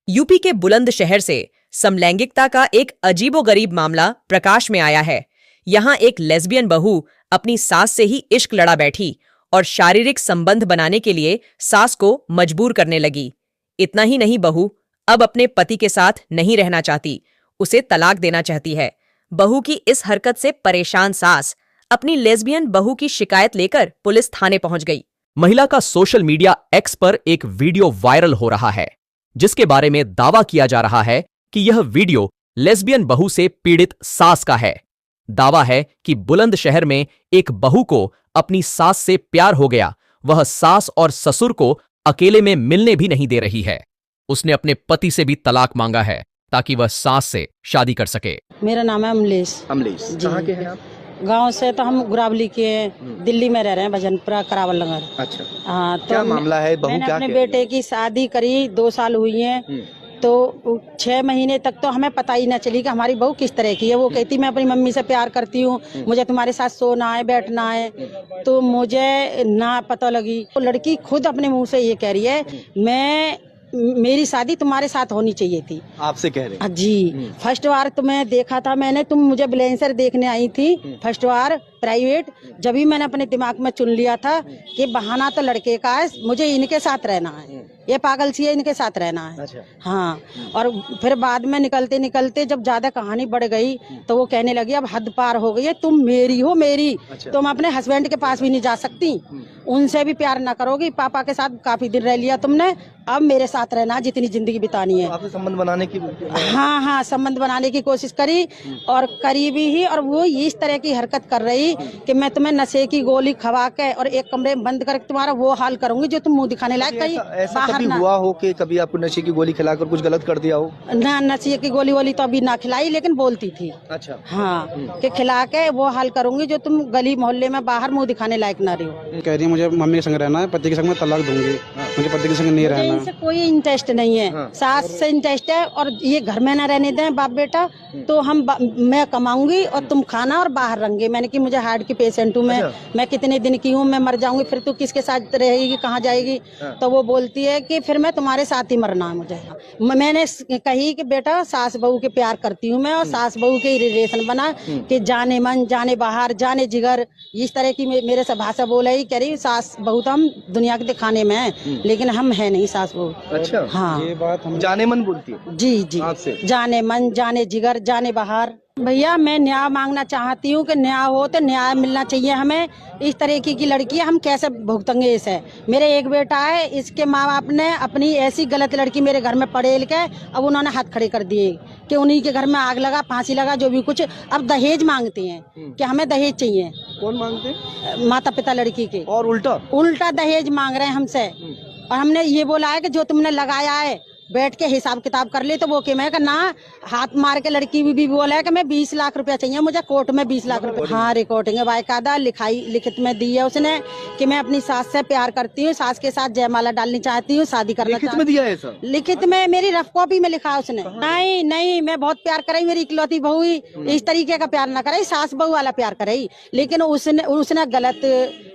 UP के बुलंदशहर से समलैंगिकता का एक अजीबोगरीब मामला प्रकाश में आया है। यहाँ एक लेस्बियन बहू अपनी सास से ही इश्क लड़ा बैठी और शारीरिक संबंध बनाने के लिए सास को मजबूर करने लगी। इतना ही नहीं, बहू अब अपने पति के साथ नहीं रहना चाहती, उसे तलाक देना चाहती है। बहू की इस हरकत से परेशान सास अपनी लेस्बियन बहू की शिकायत लेकर पुलिस थाने पहुंच गई। महिला का सोशल मीडिया एक्स पर एक वीडियो वायरल हो रहा है, जिसके बारे में दावा किया जा रहा है कि यह वीडियो लेस्बियन बहू से पीड़ित सास का है। दावा है कि बुलंदशहर में एक बहू को अपनी सास से प्यार हो गया। वह सास और ससुर को अकेले में मिलने भी नहीं दे रही है। उसने अपने पति से भी तलाक मांगा है ताकि वह सास से शादी कर सके। मेरा नाम है अमलेश। कहाँ के हैं आप? गांव से तो हम गुरावली के हैं, दिल्ली में रह रहे हैं, भजनपुरा करावल नगर। अच्छा, हाँ, तो क्या मामला है? बहू मैंने क्या अपने कह रही है? बेटे की शादी करी, 2 साल हुई हैं। तो 6 महीने तक तो हमें पता ही ना चली कि हमारी बहू किस तरह की है। वो कहती मैं अपनी मम्मी से प्यार करती हूँ, मुझे तुम्हारे साथ सोना है, बैठना है। तो मुझे ना पता लगी। वो लड़की खुद अपने मुंह से ये कह रही है मेरी शादी तुम्हारे साथ होनी चाहिए थी। आपसे कह रहे हैं? जी, फर्स्ट बार तुम्हें देखा था मैंने, तुम मुझे ब्लेंसर देखने आई थी फर्स्ट बार प्राइवेट। जब भी मैंने अपने दिमाग में चुन लिया था कि बहाना तो लड़के का है, मुझे इनके साथ रहना है, ये पागल सी है, इनके साथ रहना है। अच्छा। हाँ, और फिर बाद में निकलते निकलते जब ज्यादा कहानी बढ़ गई तो वो कहने लगी अब हद पार हो गई है, तुम मेरी हो मेरी। अच्छा। तुम अपने हस्बैंड के पास भी नहीं जा सकती, उनसे भी प्यार ना करोगी। पापा के साथ काफी दिन रह लिया तुमने, अब मेरे साथ रहना, जितनी जिंदगी बितानी है। आपसे संबंध बनाने की? हाँ, संबंध बनाने की कोशिश करी और करी भी ही। और वो इस तरह की हरकत कर रही कि मैं तुम्हें नशे की गोली खवा के और एक कमरे में बंद करके तुम्हारा वो हाल करूंगी जो तुम मुंह दिखाने लायक कहीं ऐसा बाहर कभी ना। हुआ हो कि कभी आपको नशे की गोली खिलाकर कुछ गलत कर दिया हो? ना, नशे की गोली वोली तो अभी ना खिलाई, लेकिन बोलती थी। अच्छा। हाँ, कि खिला के वो हाल करूंगी जो तुम गली मोहल्ले में बाहर मुंह दिखाने लायक ना रहो। कह रही है मुझे मम्मी के संग रहना है, पति के संग मैं तलाक दूंगी, मुझे पति के संग नहीं मुझे रहना। इनसे कोई इंटरेस्ट नहीं है। हाँ। सास से इंटरेस्ट है और ये घर में ना रहने दें बाप बेटा, तो मैं कमाऊंगी और तुम खाना और बाहर रहेंगे। मैंने कि मुझे हार्ट की पेशेंट हूँ मैं कितने दिन की हूँ, मैं मर जाऊंगी, फिर तू किसके साथ रहेगी, कहाँ जाएगी? तो वो बोलती है कि फिर मैं तुम्हारे साथ ही मरना है मुझे। मैंने कही कि बेटा सास बहू के प्यार करती हूँ मैं, और सास बहू के रिलेशन बना कि जाने मन जाने बाहर जाने जिगर, इस तरह की मेरे से भाषा बोल रही। कह रही सास बहू तो हम दुनिया के दिखाने में है, लेकिन हम है नहीं सास बहू। अच्छा। हाँ, ये बात हम जाने मन बोलती है? जी जी, आपसे? जाने जाने मन जाने जिगर जाने बाहर। भैया मैं न्याय मांगना चाहती हूँ कि न्याय हो तो न्याय मिलना चाहिए हमें। इस तरीके की लड़की हम कैसे भुगतेंगे इसे? मेरे एक बेटा है, इसके माँ बाप ने अपनी ऐसी गलत लड़की मेरे घर में पड़े के अब उन्होंने हाथ खड़े कर दिए कि उन्हीं के घर में आग लगा, फांसी लगा, जो भी कुछ। अब दहेज मांगते हैं कि हमें दहेज चाहिए। कौन मांगते हैं? माता पिता लड़की के। और उल्टा दहेज मांग रहे हैं हमसे। और हमने ये बोला है कि जो तुमने लगाया है बैठ के हिसाब किताब कर ले। तो वो क्या, मैं ना हाथ मार के लड़की भी बोला है कि मैं 20 लाख रुपया चाहिए मुझे, कोर्ट में 20 लाख रुपया। हाँ, रिकॉर्डिंग है बाकायदा, लिखित में दी है उसने कि मैं अपनी सास से प्यार करती हूँ, सास के साथ जयमाला डालनी चाहती हूँ, शादी करना लिखित में दिया है सर? लिखित में मेरी रफ कॉपी में लिखा है उसने। नहीं, मैं बहुत प्यार कर रही, मेरी इकलौती बहू ही इस तरीके का प्यार ना करे, सास बहू वाला प्यार करे। लेकिन उसने गलत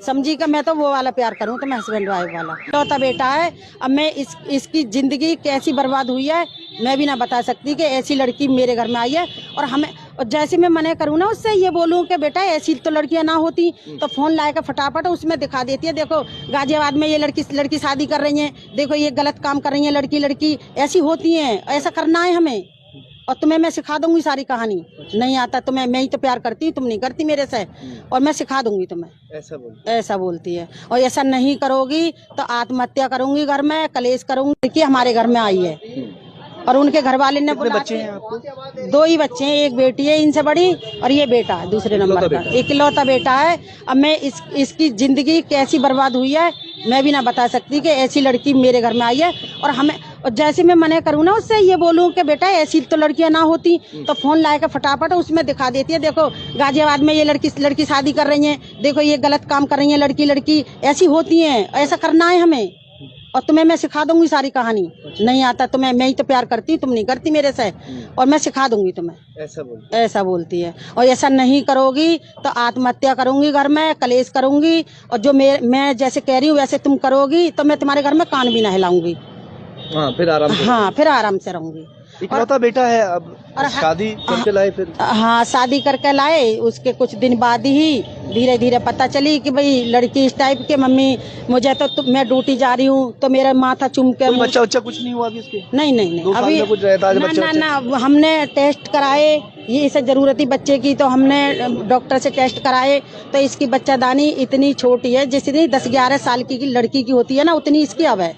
समझी कि मैं तो वो वाला प्यार करूँ, तो मैं हस्बैंड वाइफ वाला। इकलौता बेटा है। अब मैं इसकी जिंदगी कैसी बर्बाद हुई है मैं भी ना बता सकती कि ऐसी लड़की मेरे घर में आई है। और जैसे मैं मना करूँ ना उससे, ये बोलूँ कि बेटा ऐसी तो लड़कियां ना होती, तो फोन लाए कर फटाफट उसमें दिखा देती है, देखो गाजियाबाद में ये लड़की शादी कर रही है, देखो ये गलत काम कर रही है, लड़की ऐसी होती है, ऐसा करना है हमें। और तुम्हें मैं सिखा दूंगी सारी कहानी। नहीं आता तो मैं ही तो प्यार करती हूँ, तुम नहीं करती मेरे से, और मैं सिखा दूंगी तुम्हें। ऐसा बोलती है। और ऐसा नहीं करोगी तो आत्महत्या करूंगी, घर में कलेश करूंगी। कि हमारे घर में आई है और उनके घर वाले ने बोला। बच्चे हैं आपको? 2 ही बच्चे हैं, एक बेटी है इनसे बड़ी और ये बेटा है दूसरे नंबर का, इकलौता बेटा है। अब मैं इसकी जिंदगी कैसी बर्बाद हुई है मैं भी ना बता सकती कि ऐसी लड़की मेरे घर में आई है। और जैसे मैं मना करूँ ना उससे, ये बोलूँ कि बेटा ऐसी तो लड़कियां ना होती, तो फोन लाए कर फटाफट उसमें दिखा देती है, देखो गाजियाबाद में ये लड़की शादी कर रही है, देखो ये गलत काम कर रही है, लड़की ऐसी होती है, ऐसा करना है हमें। और तुम्हें मैं सिखा दूंगी सारी कहानी। नहीं आता तो मैं ही तो प्यार करती, तुम नहीं करती मेरे से, और मैं सिखा दूंगी तुम्हें। ऐसा बोलती है। और ऐसा नहीं करोगी तो आत्महत्या करूंगी, घर में कलेश करूंगी, और जो मैं जैसे कह रही हूँ वैसे तुम करोगी तो मैं तुम्हारे घर में कान भी ना हिलाऊंगी। हाँ फिर आराम से हाँ फिर आराम से रहूंगी। इकलौता बेटा है, अब और शादी करके लाए फिर? हाँ शादी करके लाए, उसके कुछ दिन बाद ही धीरे धीरे पता चली कि भाई लड़की इस टाइप के, मम्मी मुझे तो मैं ड्यूटी जा रही हूँ तो मेरा माथा चूम के कोई बच्चा उच्चा कुछ नहीं हुआ अभी इसके? नहीं नहीं 2 नहीं साल अभी में कुछ रहता है ना बच्चा ना ना हमने टेस्ट कराए, ये इसे जरूरत ही बच्चे की, तो हमने डॉक्टर से टेस्ट कराए तो इसकी बच्चादानी इतनी छोटी है जितनी 10-11 साल की लड़की की होती है ना, उतनी इसकी अब है।